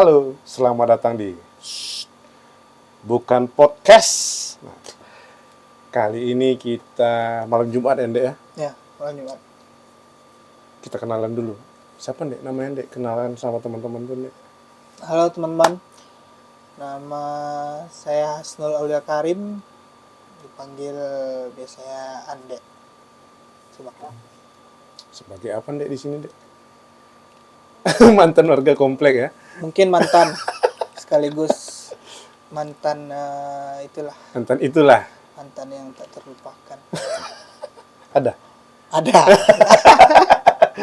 Halo, selamat datang di Bukan Podcast. Nah, kali ini kita malam Jumat ya, Dek ya? Ya, malam Jumat. Kita kenalan dulu. Siapa, Dek? Namanya, Dek? Kenalan sama teman-teman tuh, Dek. Halo teman-teman, nama saya Hasnul Aulia Karim, dipanggil biasanya Ande. Coba. Sebagai apa, Dek, di sini, Dek? Mantan warga komplek ya? Mungkin mantan, sekaligus mantan Itulah. mantan yang tak terlupakan. Ada? Ada.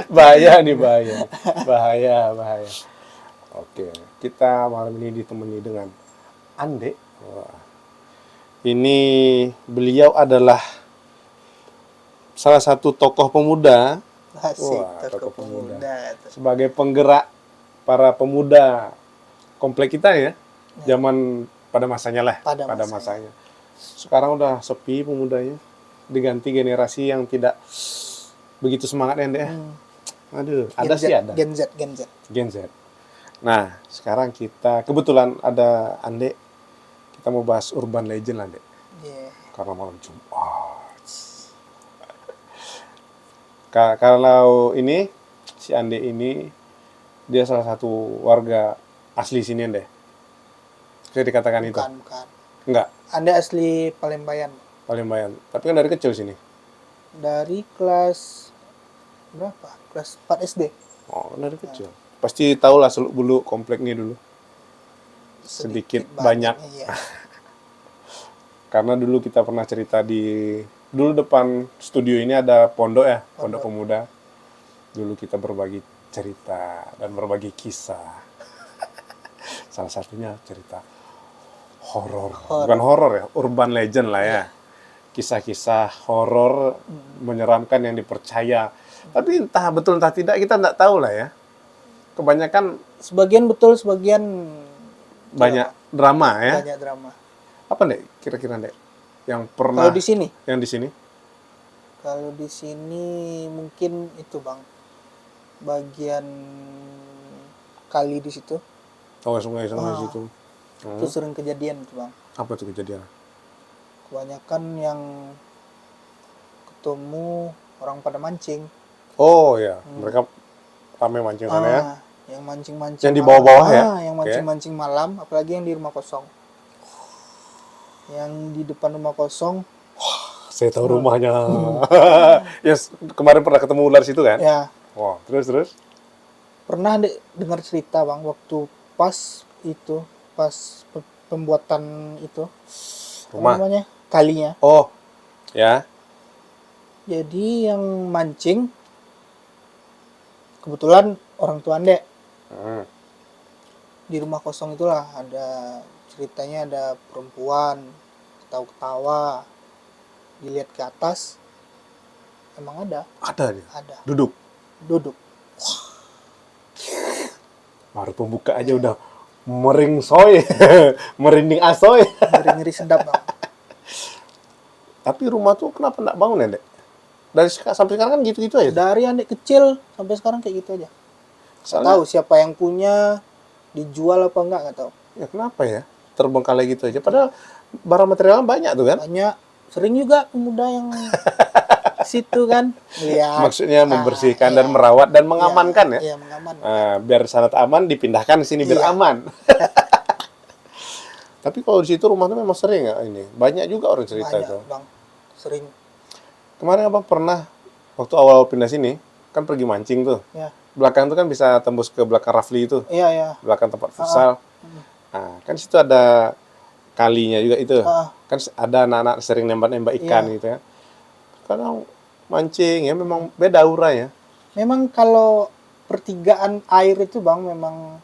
Bahaya nih, bahaya. Oke, kita malam ini ditemani dengan Ande. Wah. Ini beliau adalah salah satu tokoh pemuda. Asik, Wah, tokoh pemuda. Sebagai penggerak para pemuda komplek kita ya. Zaman pada masanya lah, pada masanya. Sekarang udah sepi pemudanya. Diganti generasi yang tidak begitu semangat ya, Dek. Aduh, ada sih ada. Gen Z. Nah, sekarang kita kebetulan ada Ande. Kita mau bahas urban legend lah, Dek. Yeah. Karena malam Jumat. Kalau ini si Ande ini dia salah satu warga asli sini, Ande. Saya dikatakan itu. Bukan. Enggak. Anda asli Palembang. Palembang. Tapi kan dari kecil sini. Dari kelas berapa? Kelas 4 SD. Oh, dari kecil. Pasti tahu lah seluk-beluk komplek ini dulu. Sedikit banyak. Iya. Karena dulu kita pernah cerita dulu depan studio ini ada pondok ya, pondok pemuda. Dulu kita berbagi cerita dan berbagi kisah. Salah satunya cerita horor. Bukan horor ya, urban legend lah ya. Kisah-kisah horor menyeramkan yang dipercaya. Tapi entah betul entah tidak kita enggak tahu lah ya. Kebanyakan sebagian betul, sebagian banyak drama ya. Banyak drama. Apa, Dek? Kira-kira, Dek? Yang pernah Kalau di sini? Yang di sini? Kalau di sini mungkin itu, Bang. Bagian kali di situ. Oh, sungai di situ. Itu sering kejadian itu, Bang. Apa tuh kejadian? Kebanyakan yang ketemu orang pada mancing. Oh ya, mereka ramai mancing sana ya. Yang mancing-mancing. Yang di bawah-bawah ya? Yang mancing-mancing malam, apalagi yang di rumah kosong. Yang di depan rumah kosong. Saya tahu rumahnya. Yes, kemarin pernah ketemu ular situ kan? Ya. Wah, terus? Pernah dengar cerita, Bang, waktu pas pembuatan itu. Rumah? Apa namanya? Kalinya. Oh, ya. Jadi yang mancing kebetulan orang tua Ande. Di rumah kosong itulah ada ceritanya, ada perempuan ketawa-ketawa, dilihat ke atas, emang ada. Ada dia? Ada. Duduk? Baru pembuka aja udah meringsoy, merinding asoy. Ngeri-ngeri sedap, Bang. Tapi rumah tuh kenapa enggak bangun ya, Dek? Dari sampai sekarang kan gitu-gitu aja? Dari Ande kecil sampai sekarang kayak gitu aja. Nggak tahu siapa yang punya, dijual apa nggak tahu. Ya kenapa ya? Terbengkalai gitu aja. Padahal barang materialnya banyak tuh kan? Banyak. Sering juga pemuda yang situ kan. Lihat. Maksudnya membersihkan dan merawat dan mengamankan ya? Iya, mengamankan. Biar sangat aman, dipindahkan ke sini biar aman. Tapi kalau di situ rumah tuh memang sering ya ini. Banyak juga orang cerita itu. Banyak, Bang. Sering. Kemarin Abang pernah, waktu awal pindah sini, kan pergi mancing tuh. Ya. Belakang tuh kan bisa tembus ke belakang Rafli itu. Iya. Belakang tempat futsal. Nah, kan situ ada kalinya juga itu. Kan ada anak-anak sering nembak-nembak ikan gitu ya. Kadang mancing ya memang beda auranya. Memang kalau pertigaan air itu, Bang, memang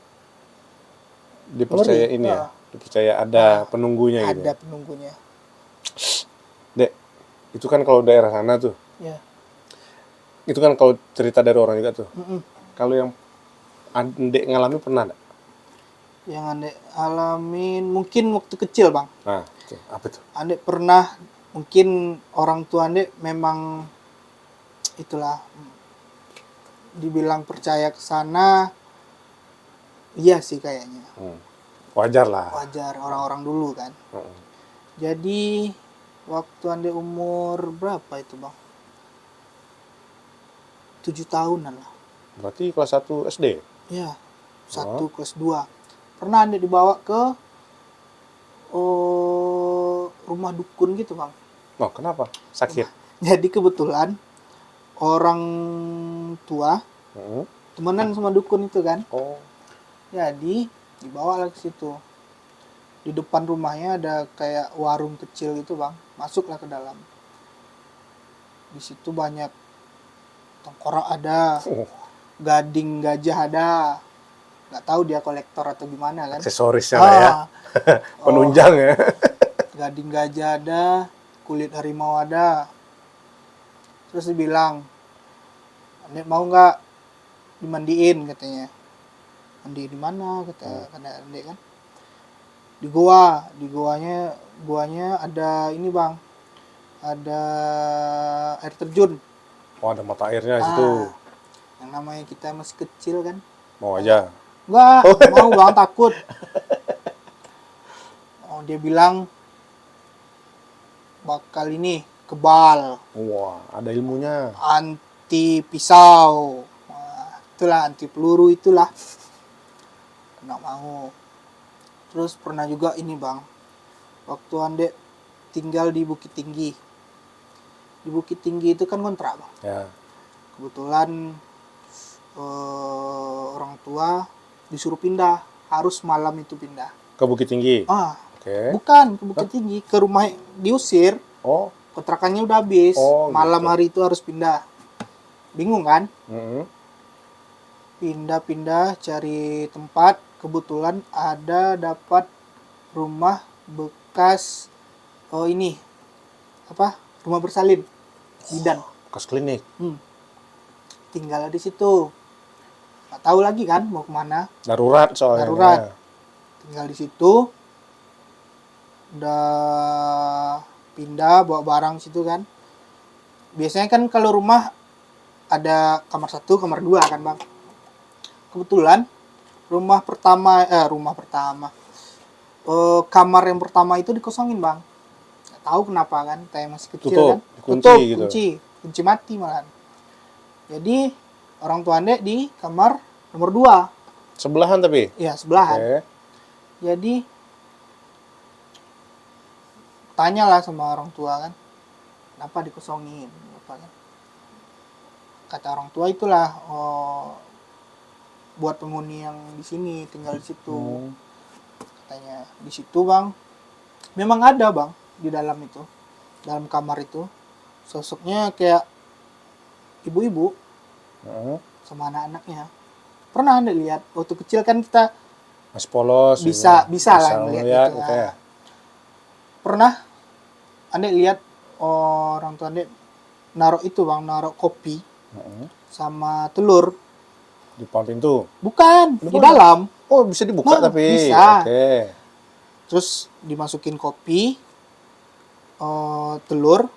dipercaya ini ya. Dipercaya ada penunggunya gitu. Ada penunggunya. Dek, itu kan kalau daerah sana tuh. Ya. Itu kan kalau cerita dari orang juga tuh. Kalau yang Ande ngalami pernah enggak? Yang Ande alamin mungkin waktu kecil, Bang. Nah, itu. Apa tuh? Ande pernah, mungkin orang tua Ande memang itulah dibilang percaya ke sana, Iya sih kayaknya. Wajar lah. Wajar orang-orang dulu kan. Mm. Jadi waktu Ande umur berapa itu bang? 7 tahunan lah. Berarti kelas 1 SD? Ya, 1 kelas 2. Pernah Ande dibawa ke rumah dukun gitu bang. Oh, kenapa? Sakit? Jadi kebetulan orang tua Mm. temenan sama dukun itu kan. Oh, Jadi dibawa lah ke situ. Di depan rumahnya ada kayak warung kecil gitu bang. Masuklah ke dalam. Di situ banyak tengkorak ada, oh, gading gajah ada. Nggak tahu dia kolektor atau gimana kan. aksesorisnya lah ya. Penunjang ya. Gading gajah ada, kulit harimau ada. Terus dia bilang, "Nek mau nggak dimandiin?" katanya. Mandi di mana kata Nek kan? Di goa. Di guanya ada ini bang. Ada air terjun. Oh, ada mata airnya di situ. Yang namanya kita masih kecil kan. Mau aja. Enggak, mau bang, takut. Oh, dia bilang bakal ini kebal, Wah, ada ilmunya. anti pisau. Wah, itulah anti peluru itulah. Nggak mau. Terus pernah juga ini bang, waktu Ande tinggal di Bukit Tinggi. Di Bukit Tinggi itu kan kontrak bang. Ya. Kebetulan orang tua disuruh pindah, harus malam itu pindah. Ke Bukit Tinggi. Oke. Bukan ke Bukit Tinggi, ke rumah diusir. Oh. Kontrakannya udah habis. Oh, Malam gitu. hari itu harus pindah. Bingung kan? Mm-mm. Pindah-pindah cari tempat. Kebetulan ada dapat rumah bekas ini apa? Rumah bersalin. Bidan. Bekas klinik. Tinggal di situ. Nggak tahu lagi kan mau kemana. Darurat soalnya. Darurat. Tinggal di situ. Udah pindah bawa barang situ kan. Biasanya kan kalau rumah ada kamar 1, kamar 2 kan bang. Kebetulan rumah pertama kamar yang pertama itu dikosongin bang. Nggak tahu kenapa kan, kayak masih kecil Tutup, kan. dikunci Tutup, gitu. kunci mati malahan. Jadi orang tua Ande di kamar nomor 2. Sebelahan tapi. Ya sebelahan. Oke. Jadi tanyalah sama orang tua kan, kenapa dikosongin, apa kan? Kata orang tua itulah, buat penghuni yang di sini tinggal di situ. Katanya di situ bang, memang ada bang di dalam itu, dalam kamar itu, sosoknya kayak ibu-ibu sama anak-anaknya. Pernah Anda lihat waktu kecil kan kita Masih polos. bisa lah ngeliat, ngeliat gitu. oke. Pernah Anda lihat orang tua Anda naruh itu bang, naruh kopi sama telur Di depan pintu. bukan di dalam. Oh, bisa dibuka Nah, tapi. bisa. Oke. Terus dimasukin kopi, telur.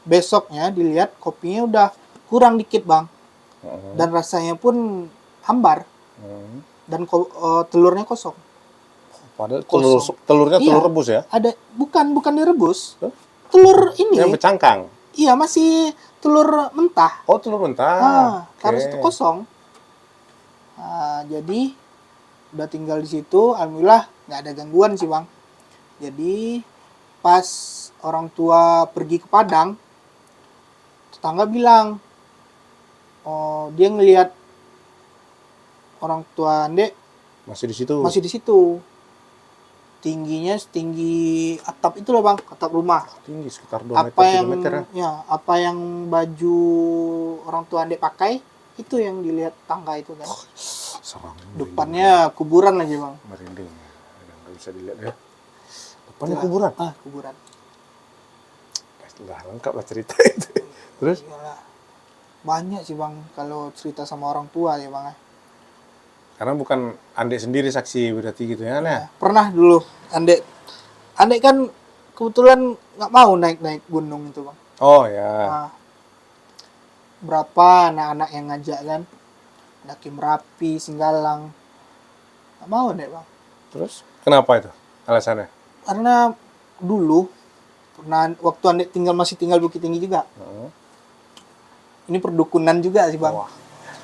Besoknya dilihat kopinya udah kurang dikit bang, dan rasanya pun hambar, dan telurnya kosong. Padahal Kosong. telurnya telur Iya. rebus ya? Ada bukan direbus. Huh? Telur ini. Yang bercangkang. Iya, masih telur mentah. Oh, telur mentah. Oke. Harus itu kosong. Jadi udah tinggal di situ, alhamdulillah nggak ada gangguan sih bang. Jadi pas orang tua pergi ke Padang, tetangga bilang, dia ngelihat orang tua Ande Masih di situ. masih di situ. Tingginya setinggi atap itu loh bang, atap rumah. Tinggi sekitar 2 meter, 3 meter ya. Apa yang baju orang tua Ande pakai itu yang dilihat tangga itu kan. Serem. Depannya kuburan lagi bang. Merinding. Nggak bisa dilihat ya. Depannya kuburan. Kuburan. Udah lengkap lah cerita itu. Terus? Iyalah. Banyak sih bang kalau cerita sama orang tua ya bang. Karena bukan Ande sendiri saksi berarti gitu ya, nah. Pernah dulu Ande kan kebetulan nggak mau naik gunung itu bang. Oh ya. Berapa anak-anak yang ngajak kan, daki Merapi, Singgalang. Nggak mau Dek bang. Terus kenapa itu alasannya? Karena dulu pernah waktu Andek masih tinggal Bukit Tinggi juga. Ini perdukunan juga sih bang. Wah,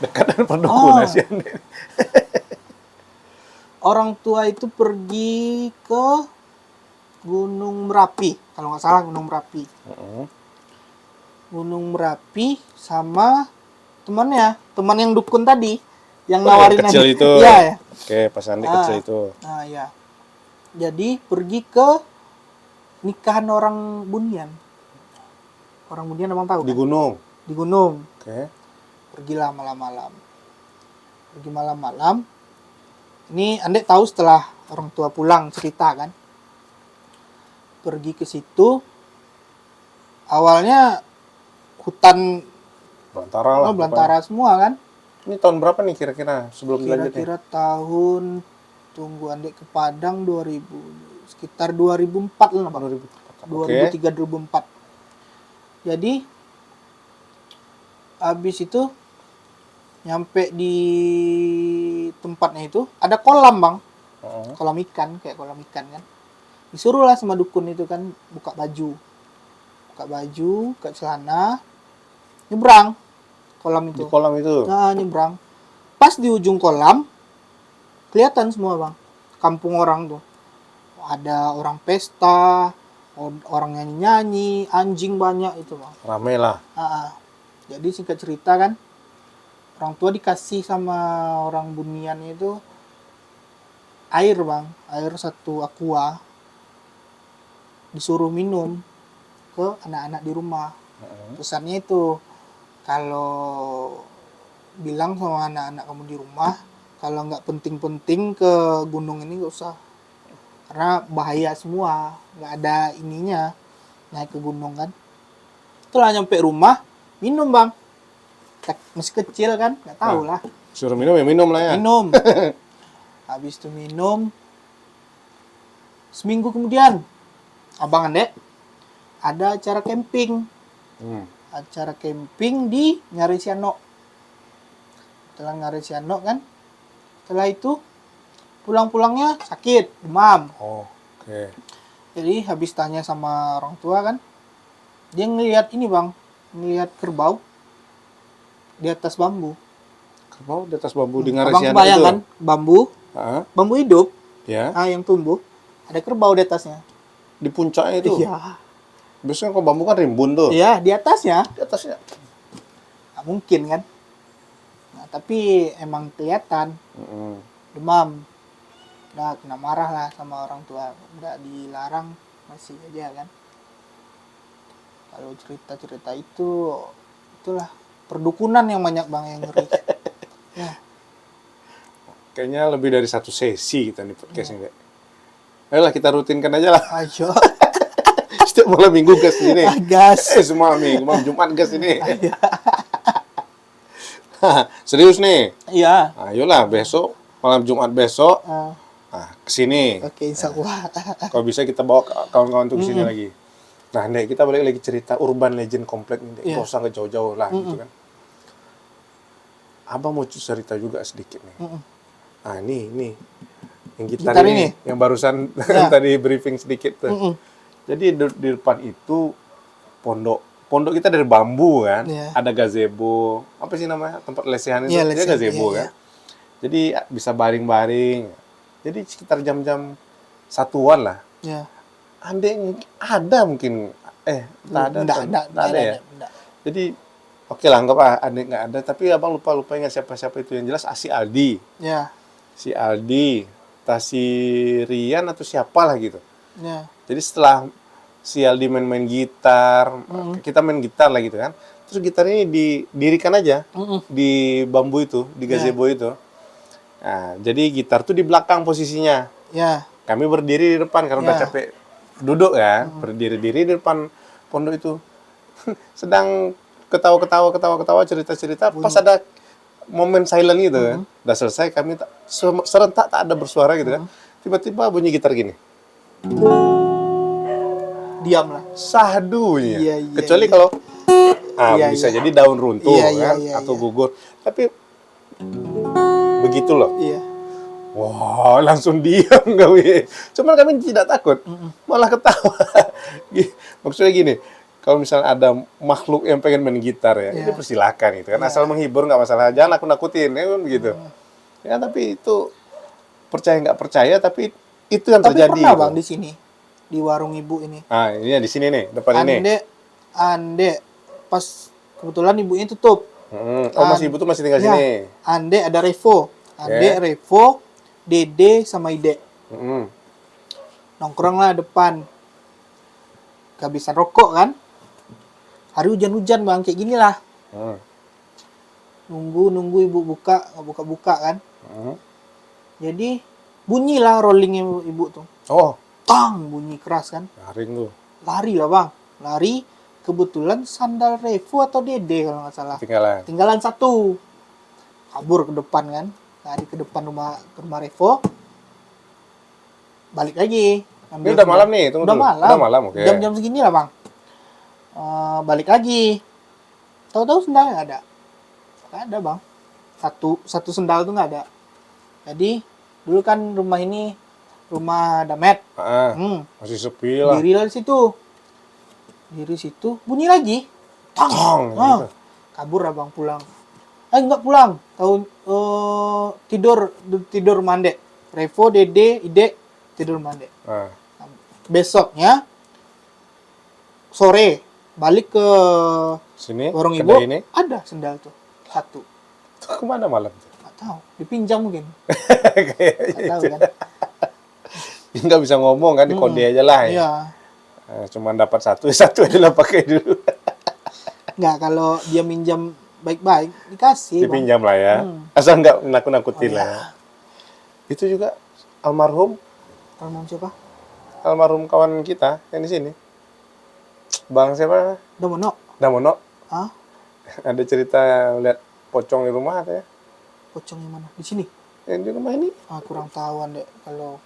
dekat dengan perdukunan Oh. sih Ande. Orang tua itu pergi ke Gunung Merapi, kalau nggak salah Gunung Merapi. Gunung Merapi sama temannya, teman yang dukun tadi, yang nawarin kecil Ande. itu. Iya ya. Oke, pas Ande kecil itu. Nah ya. Jadi pergi ke nikahan orang Bunian. Orang Bunian abang tahu Di kan? gunung. Di gunung. Oke. Pergilah malam-malam. Pergi malam-malam. Ini Ande tahu setelah orang tua pulang cerita kan. Pergi ke situ. Awalnya hutan Belantara lah. belantara semua kan. pokoknya. Ini tahun berapa nih kira-kira sebelum dilanjut nih? Kira-kira tahun tunggu Ande ke Padang 2000 sekitar 2004 lah Bang. 2003 2004. Jadi habis itu nyampe di tempatnya itu ada kolam Bang. Kolam ikan, kayak kolam ikan kan. Disuruh lah sama dukun itu kan buka baju, buka celana, nyebrang kolam itu. Di kolam itu. Nah, nyebrang. Pas di ujung kolam kelihatan semua Bang. Kampung orang tuh. Ada orang pesta, orang nyanyi-nyanyi, anjing banyak itu Bang. Rame lah. Jadi singkat cerita kan, orang tua dikasih sama orang Bunian itu air Bang, air satu aqua. Disuruh minum ke anak-anak di rumah. Pesannya itu, kalau bilang sama anak-anak kamu di rumah, kalau nggak penting-penting ke gunung ini nggak usah. Karena bahaya semua, nggak ada ininya naik ke gunung kan. Setelah nyampe rumah, minum Bang. Masih kecil kan, nggak tahu lah. Suruh minum ya minum lah ya. Minum. Habis itu minum. Seminggu kemudian, Abang Ande ada acara camping. Acara camping di Ngaresiano. Setelah Ngaresiano kan, setelah itu pulang-pulangnya sakit, demam. Oke. Jadi habis tanya sama orang tua kan, dia ngelihat ini Bang, ngelihat kerbau di atas bambu. Kerbau di atas bambu di Abang Ngaresiano kebayang itu. kan, bambu hidup, Ya. yang tumbuh, ada kerbau di atasnya. Di puncaknya itu. Iya. Biasanya kalau bambu kan rimbun tuh. Iya, di atasnya. Di atasnya. Nggak mungkin kan. Nah, tapi emang kelihatan demam. Udah kena marah lah sama orang tua. Udah dilarang, masih aja kan. Kalau cerita-cerita itu, itulah perdukunan yang banyak Bang yang ngeri. Ya. Kayaknya lebih dari satu sesi kita di podcast ini. Ayolah kita rutinkan aja lah. Ayo. Setiap malam minggu gas ini. Gas. Semua minggu, malam Jumat gas ini. Serius nih. Iya. Ayolah besok, malam Jumat besok. Kesini. Oke, insya Allah. Kalau bisa kita bawa kawan-kawan tuh kesini lagi. Nah, Dek, kita balik lagi cerita urban legend komplek nih, Dek. Nggak usah ke jauh-jauh lah, gitu kan. Abang mau cerita juga sedikit nih. Nah, ini. Yang gitar ini. Yang barusan tadi briefing sedikit tuh. Jadi di depan itu pondok kita dari bambu kan. Ada gazebo. Apa sih namanya? Tempat lesehan itu. Dia gazebo kan. Jadi bisa baring-baring. Jadi sekitar jam-jam satuan lah. Iya. Ada mungkin. Tak ada ya. Enggak. Jadi oke lah, anggap Ande nggak ada. Tapi abang lupa ingat siapa-siapa itu. Yang jelas si Aldi. Ya. Si Aldi, si Rian atau siapa lah gitu. Ya. Jadi setelah si Aldi main gitar, kita main gitar lah gitu kan. Terus gitar ini didirikan aja di bambu itu, di gazebo itu. Nah, jadi gitar tuh di belakang posisinya. Ya. Kami berdiri di depan karena udah capek duduk kan, berdiri-diri di depan pondok itu. Sedang ketawa-ketawa cerita-cerita, pas ada momen silent gitu kan. Udah selesai, kami serentak tak ada bersuara gitu kan. Tiba-tiba bunyi gitar gini. Diam lah. Sahdunya. Iya, Kecuali kalau bisa jadi daun runtuh kan atau gugur. Tapi begitu loh. Iya. Wah, langsung diam kami. Cuman kami tidak takut, malah ketawa. Maksudnya gini, kalau misalnya ada makhluk yang pengen main gitar ya, Iya. ini persilakan itu kan, Iya. asal menghibur nggak masalah. Jangan nakut-nakutin, ya kan begitu. Ya tapi itu percaya nggak percaya, tapi itu yang Tapi terjadi. pernah Gitu. bang di sini, di warung ibu ini. Ah, ini ya di sini nih, depan ini. Ande, pas kebetulan ibunya tutup. Oh, masih ibu tuh masih tinggal Ya, sini. Ande ada Revo, Ya. Revo, Dede sama Ide. Mm-mm. Nongkrong lah depan. Kehabisan rokok kan. Hari hujan-hujan bang, kayak gini lah. Hmm. Nunggu ibu buka, nggak buka-buka kan. Hmm. Jadi bunyilah rollingnya ibu tuh. Oh, Tang, bunyi keras kan. garing tuh. Lari lah bang, lari. Kebetulan sandal Revo atau Dede kalau nggak salah. Tinggalan. Tinggalan satu. Kabur ke depan kan. Lari ke depan rumah Revo. Balik lagi. Ini udah malam nih, tunggu Udah dulu. malam. Udah malam, oke. Jam-jam segini lah bang. Balik lagi. Tahu-tahu sendalnya nggak ada. Nggak ada bang. Satu sendal tuh nggak ada. Jadi dulu kan rumah ini rumah Damet. Masih sepi lah. Diri lah di situ. Diri situ bunyi lagi. Tang. Tang, gitu. Kabur abang pulang. Enggak pulang. Tahu tidur mande. Revo, Dede, Ide tidur mande. Ah. Besoknya sore balik ke Sini, warung ibu. kedai ini. Ada sendal tuh satu. Itu kemana malam tuh? Nggak tahu. Dipinjam mungkin. Kayaknya Nggak tahu itu. kan. Nggak bisa ngomong kan, di kode aja lah ya. Iya. Cuman dapat satu aja lah pakai dulu. Nggak, kalau dia minjam baik-baik dikasih. Bang. Dipinjam lah ya. Asal nggak nakut-nakutin lah ya. Itu juga almarhum Siapa? almarhum kawan kita yang di sini. Bang siapa? Damono. Damono. Ah, Ada cerita lihat pocong di rumah ada ya? pocong yang mana? Di sini. Yang di rumah ini. Kurang tahuan deh kalau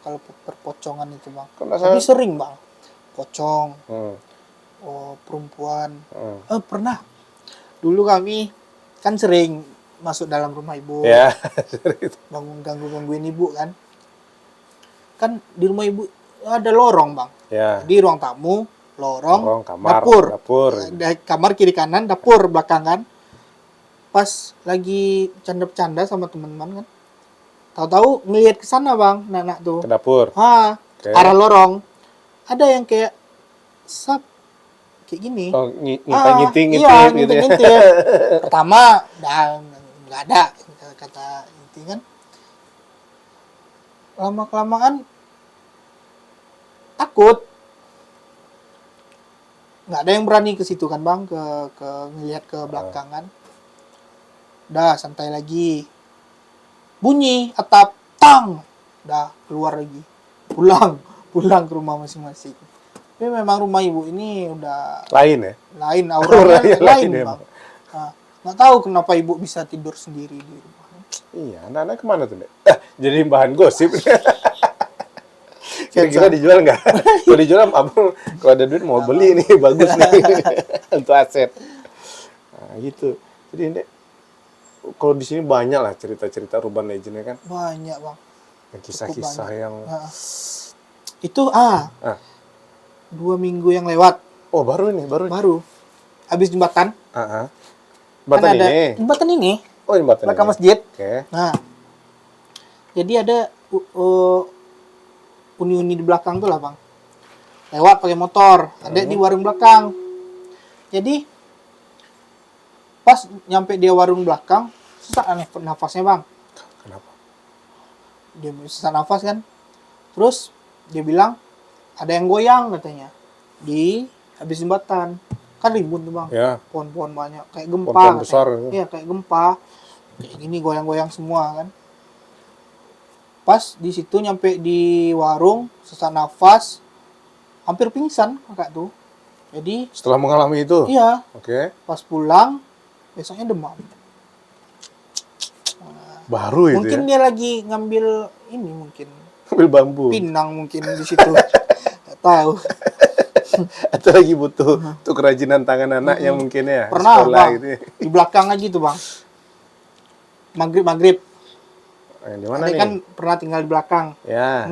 perpocongan itu bang. Kalau nggak Tapi salah. sering bang. Pocong. Hmm. Perempuan. Hmm. Pernah. Dulu kami kan sering masuk dalam rumah ibu. Ya. Gangguin ibu kan. Kan di rumah ibu ada lorong bang. Ya. Di ruang tamu, lorong, Kamar, dapur. Kamar kiri kanan, dapur belakangan. Pas lagi canda-canda sama teman-teman kan. Tahu-tahu ngelihat ke sana bang, anak tuh. Ke dapur. Oke. Arah lorong. Ada yang kayak sap kayak gini. Oh, ngiting Iya, gitu ya. nginting. Pertama, nggak ada kata inti kan. Lama-kelamaan takut. Nggak ada yang berani ke situ kan bang, ke ngelihat ke belakang kan. Udah santai lagi. Bunyi atap tang. Udah keluar lagi. Pulang ke rumah masing-masing. Tapi memang rumah ibu ini udah Lain ya? lain, auranya Auranya lain lain ya, bang. Nah, nggak tahu kenapa ibu bisa tidur sendiri di rumah. Iya, anak-anak kemana tuh, Dek? Jadi bahan gosip. Kira-kira dijual nggak? Kalau dijual, abang kalau ada duit mau beli nih, bagus nih. Untuk aset. Nah, gitu. Jadi, Dek, kalau di sini banyak lah cerita-cerita urban legend-nya kan. Banyak bang. Yang kisah-kisah yang... Nah, itu 2 minggu yang lewat Oh, baru ini. baru habis jembatan. Jembatan Kan ada ini? jembatan ini Oh, jembatan belakang ini. masjid. Oke. Nah, jadi ada uni-uni di belakang tuh lah bang. Lewat pakai motor, ada di warung belakang. Jadi pas nyampe dia warung belakang, sesak nafasnya bang. Kenapa? Dia sesak nafas kan. Terus dia bilang ada yang goyang katanya di habis jembatan. Kan ribut tuh bang. Ya, Pohon-pohon banyak kayak gempa. pohon besar. Iya kayak gempa. Kayak gini goyang-goyang semua kan. Pas di situ nyampe di warung, sesak nafas, hampir pingsan kakak tuh. Jadi Setelah mengalami itu? iya, Oke. pas pulang besoknya demam. Baru itu Mungkin ya? dia lagi ngambil ini mungkin Ambil bambu. pinang mungkin di situ. Nggak tahu. Atau lagi butuh untuk kerajinan tangan anaknya mungkin ya. Pernah sekolah bang, gitu ya. di belakang aja tuh bang. Maghrib. Yang di mana Adek nih? kan pernah tinggal di belakang. Ya.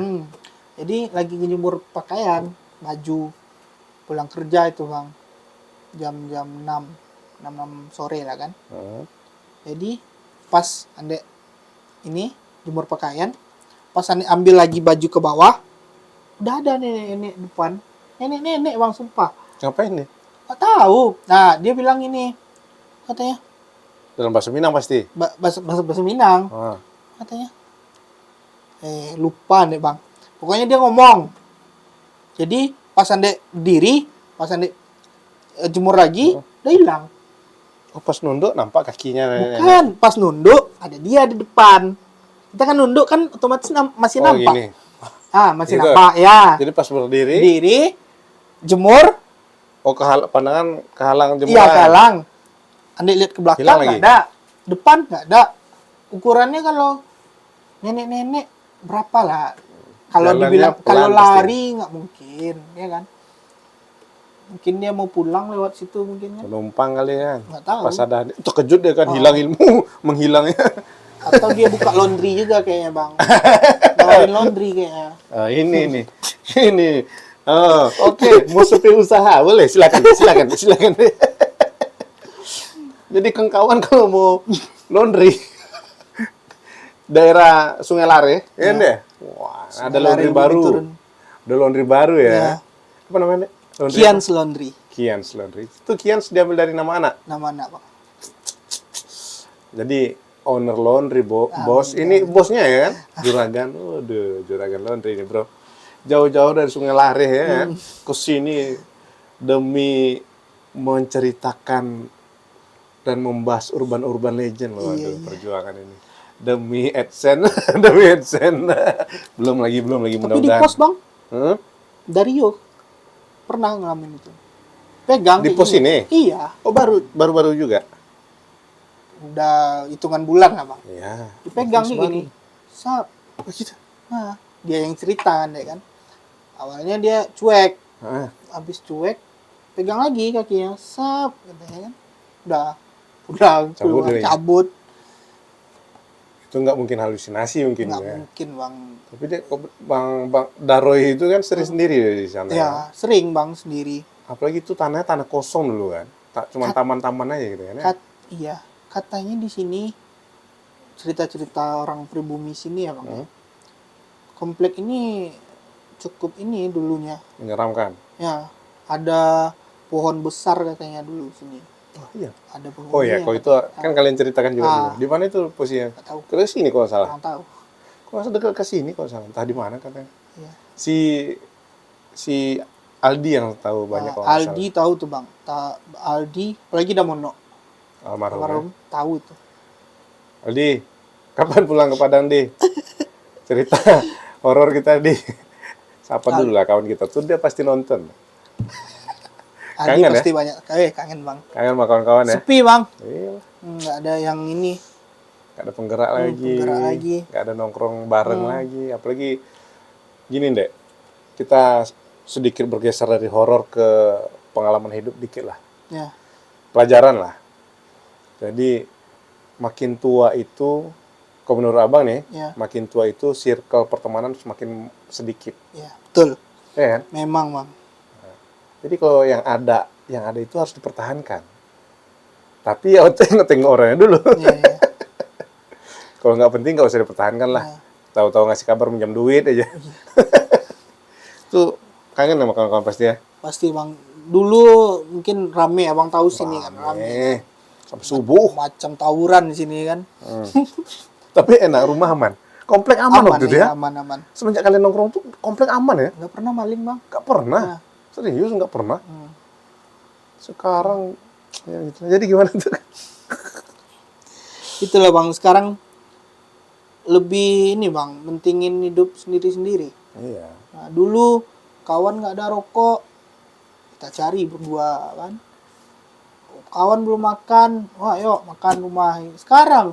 Jadi lagi ngejemur pakaian, baju, pulang kerja itu bang, jam-jam 6 sore lah kan. Jadi pas Andek ini jemur pakaian, pas Andek ambil lagi baju ke bawah, udah ada nenek-nenek depan, nenek-nenek bang sumpah, Ngapain nih? nggak tahu. Nah dia bilang ini, katanya Dalam bahasa Minang pasti. bahasa Minang, Ah. katanya, lupa nih bang, pokoknya dia ngomong. Jadi pas Andek berdiri, pas Andek jemur lagi, udah hilang. Oh, pas nunduk nampak kakinya nenek. Bukan, pas nunduk ada dia di depan. Kita kan nunduk kan otomatis masih Oh, nampak. gini. Masih Gitu. nampak ya. Jadi pas berdiri, Berdiri, jemur, pandangan kehalang jemuran. iya kalang. Andai lihat ke belakang Hilang nggak lagi? ada, depan nggak ada. Ukurannya kalau nenek-nenek berapa lah? Kalau Jalannya dibilang pelan kalau pasti. lari nggak mungkin, ya kan? Mungkin dia mau pulang lewat situ mungkin kan? Penumpang kali kan. Nggak tahu. Pas ada terkejut dia kan, hilang ilmu, menghilangnya. Atau dia buka laundry juga kayaknya bang. Nawarin laundry kayaknya. Ini nih. Ini. Oh, oke, mau sepi usaha, boleh, silakan. Jadi kawan kalau mau laundry daerah Sungai Lare, ya deh. Wah, ada Sungai laundry Lare baru. turun. Ada laundry baru ya. Ya. Apa namanya? Laundry Kians Laundry. Kians Laundry. Itu Kians diambil dari nama anak. Nama anak bang. Jadi owner laundry, bos. Ini bosnya ya kan? Juragan. Waduh, Juragan Laundry ini, Bro. Jauh-jauh dari Sungai Lare ya kan? Ke sini demi menceritakan dan membahas urban legend loh. Iya, Aduh, perjuangan ini. Demi AdSense, demi AdSense. belum lagi Tapi di mudah-mudahan. pos bang, Hmm? Dario pernah ngalamin itu. Pegang Di kayak pos gini. ini? Iya. Oh, baru juga. Udah hitungan bulan lah bang. Iya. Dipegang Pos nih baru. gini. Sap. Oh, gitu. Nah, dia yang cerita kan, ya kan. Awalnya dia cuek, Ah, habis cuek, pegang lagi kakinya, sap, katanya kan. Udah Cabut keluar, dia. cabut. itu nggak mungkin halusinasi mungkin Nggak ya. mungkin bang. Tapi dia bang Daroy itu kan sering sendiri di sana. Ya sering bang sendiri. Apalagi itu tanah kosong dulu kan. Cuma taman-taman aja gitu kan. Ya? Iya, katanya di sini cerita-cerita orang pribumi sini ya bang. Komplek ini cukup ini dulunya. Menyeramkan. Ya, ada pohon besar katanya dulu sini. Oh iya. Ada pohon. Oh iya, kalau itu kan kalian ceritakan juga dulu. Di mana itu posisinya? Nggak tahu. Ke sini kalau salah. Kurang tahu. Kalau salah dekat ke sini kalau salah. Entah di mana katanya. Iya. Si Aldi yang tahu banyak kalau nggak Aldi tahu tuh bang. Aldi, apalagi Damono. salah. Almarhum. Ya. Almarhum tahu itu. Aldi, kapan pulang ke Padang, Di? Cerita horor kita, Di. Sapa dulu lah kawan kita tuh, dia pasti nonton. Aldi Kangen pasti banyak. Kangen bang. Kangen sama kawan-kawan ya? Sepi bang. Iya. Nggak ada yang ini. Nggak ada penggerak lagi. Penggerak lagi. Nggak ada nongkrong bareng lagi. Apalagi gini, Dek. Kita sedikit bergeser dari horor ke pengalaman hidup dikit lah. Ya. Pelajaran lah. Jadi makin tua itu, kalau menurut abang nih, Ya. makin tua itu circle pertemanan semakin sedikit. Ya, betul. Ya kan? Memang bang. Jadi kalau yang ada itu harus dipertahankan. Tapi ya tengok orangnya dulu. Iya, iya. Kalau nggak penting nggak usah dipertahankan lah. Nah. Tahu-tahu ngasih kabar minjam duit aja. Itu kangen sama kawan-kawan pasti ya. Pasti bang. Dulu mungkin rame abang tahu sini kan rame. Sampai subuh. Macam tawuran di sini kan. Tapi enak, rumah aman. Komplek aman waktu itu ya. Aman. Semenjak kalian nongkrong tuh komplek aman ya. Nggak pernah maling bang. Nggak pernah. Nah. Serius nggak pernah. Sekarang ya gitu. Jadi gimana tuh? Itulah bang. Sekarang lebih ini bang. Mentingin hidup sendiri-sendiri. Iya. Nah, dulu kawan nggak ada rokok. Kita cari berdua kan. Kawan belum makan. Wah yuk makan rumah. Sekarang.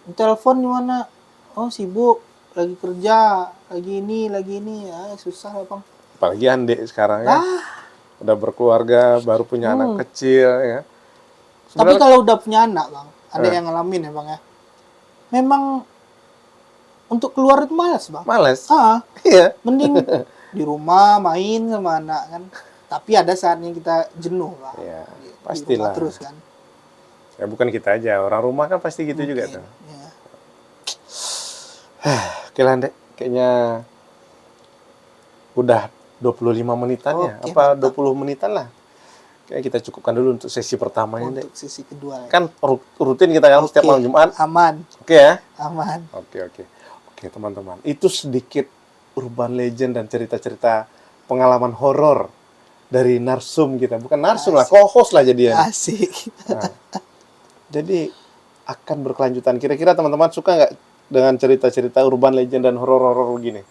Telepon di mana? Oh sibuk. Lagi kerja. Lagi ini. Ya, susah lah bang. Apalagi Ande sekarang ya. Udah berkeluarga, baru punya anak kecil ya. Tapi kalau udah punya anak bang, ada yang ngalamin ya bang ya. memang untuk keluar itu malas, Bang. Males. Ah, Iya. mending di rumah main sama anak kan. Tapi ada saatnya kita jenuh, Bang. Iya, Di rumah pastilah. terus kan. Ya bukan kita aja, orang rumah kan pasti gitu juga Mungkin, tuh. ya. Oke lah, Dek. Kayaknya udah 25 menitan ya. Oke, Apa mantap. 20 menitan lah. Kayaknya kita cukupkan dulu untuk sesi pertama ini, Dek. Untuk sesi kedua ya. Kan rutin kita kan setiap Oke, malam Jumat. aman, Oke ya? aman. Oke. Oke, teman-teman. Itu sedikit urban legend dan cerita-cerita pengalaman horor dari narsum kita. Bukan narsum lah, co-host lah jadinya. Asik. Nah, jadi akan berkelanjutan. Kira-kira teman-teman suka nggak dengan cerita-cerita urban legend dan horor-horor gini?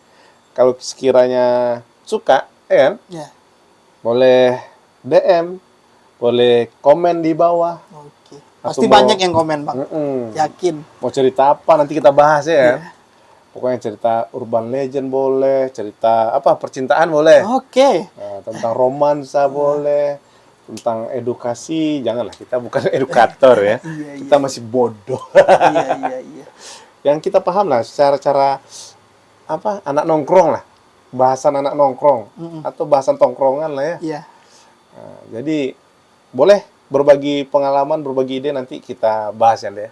Kalau sekiranya suka, ya kan? Ya, Boleh DM, boleh komen di bawah. oke. Atau Pasti mau- banyak yang komen, Bang. Mm-mm. Yakin. Mau cerita apa nanti kita bahas ya. Iya. Pokoknya cerita urban legend boleh, cerita apa percintaan boleh. Oke. Nah, tentang romansa boleh, tentang edukasi, janganlah kita bukan edukator ya. Iya, Kita masih bodoh. Iya. Yang kita paham lah cara-cara apa anak nongkrong lah, bahasan anak nongkrong atau bahasan tongkrongan lah ya. Iya. Nah, jadi boleh berbagi pengalaman, berbagi ide nanti kita bahas ya deh.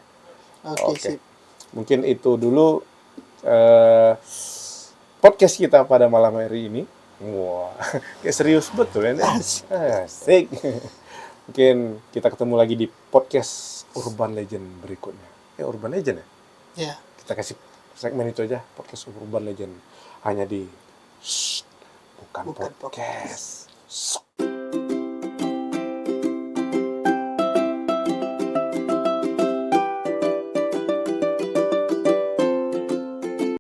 Oke, sip. Mungkin itu dulu podcast kita pada malam hari ini. Wah, kayak serius betul ya. Asik. Mungkin kita ketemu lagi di podcast Urban Legend berikutnya. Urban Legend ya? Ya. Kita kasih segmen itu aja, podcast Urban Legend. Hanya di bukan podcast.